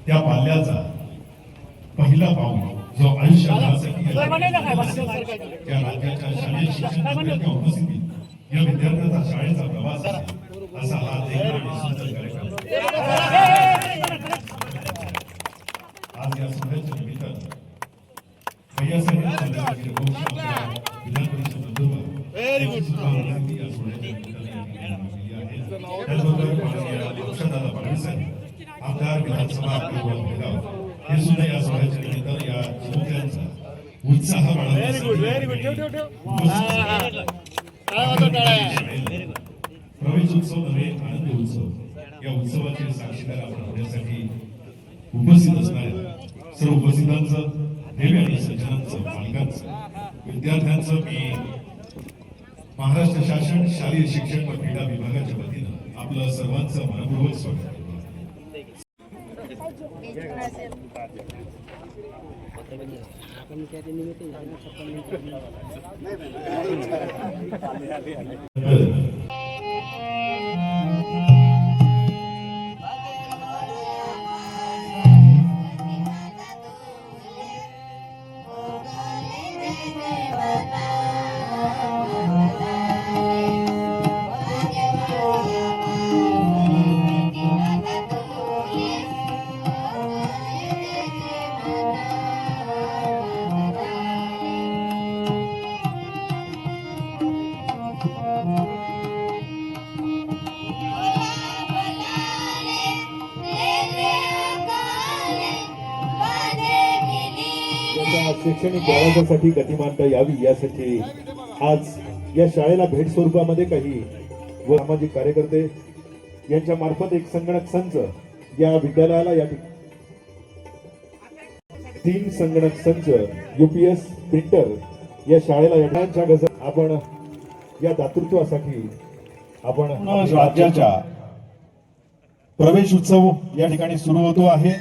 त्या पाल्याचा पहिला पाऊल जो आयुष्यासाठी त्या राज्याच्या शालेय शिक्षण उपस्थिती या विद्यार्थ्यांचा शाळेचा प्रवास असा हा देखील आणि सुंदर कार्यक्रम आज या सोहळ्याच्या निमित्तानं भैयासाहेब विधान परिषद आमदार विधानसभा हे सुद्धा या सोहळ्याच्या निमित्तानं या चिमुकल्यांचा उत्साह प्रवेश उत्सव नव्हे आनंद उत्सव या उत्सवाचे साक्षीदार आपण होण्यासाठी उपस्थित असणाऱ्या सर्व उपस्थितांचं देवी आणि सज्जनांचं पालकांचं विद्यार्थ्यांचं मी महाराष्ट्र शासन शालेय शिक्षण व क्रीडा विभागाच्या वतीनं आपलं सर्वांचं मनपूर्वक स्वागत करतो. शैक्षणिक प्रवासासाठी गतिमानता यावी यासाठी आज या शाळेला भेट स्वरूपामध्ये काही व सामाजिक कार्यकर्ते यांच्या मार्फत एक संगणक संच या विद्यालयाला या 3 संगणक संच UPS प्रिंटर या शाळेला येण्याच्या गजर आपण या दातृत्वासाठी आपण राज्याच्या प्रवेश उत्सव या ठिकाणी सुरू होतो आहे.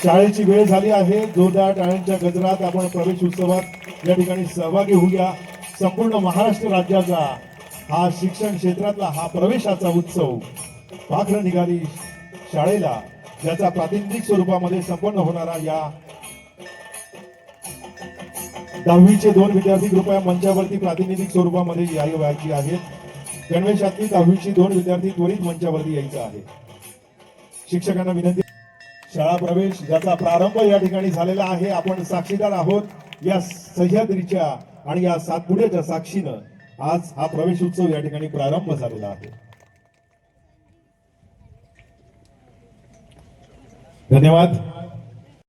शाळेची वेळ झाली आहे. जोरदार टाळ्यांच्या गजरात आपण प्रवेश उत्सवात या ठिकाणी सहभागी होऊया. संपूर्ण महाराष्ट्र राज्याचा हा शिक्षण क्षेत्रातला हा प्रवेशाचा उत्सव पाखर निघाली शाळेला ज्याचा प्रातिनिधिक स्वरूपामध्ये संपन्न होणारा या 10वीचे 2 विद्यार्थी कृपया मंचावरती प्रातिनिधिक स्वरूपामध्ये यायची आहेत. गणवेशातली 10वीची 2 विद्यार्थी त्वरित मंचावरती यायचं आहे. शिक्षकांना विनंती शाळा प्रवेश ज्याचा प्रारंभ या ठिकाणी झालेला आहे. आपण साक्षीदार आहोत या सह्याद्रीच्या आणि या सातपुड्याच्या साक्षीनं आज हा प्रवेश उत्सव या ठिकाणी प्रारंभ झालेला आहे. धन्यवाद.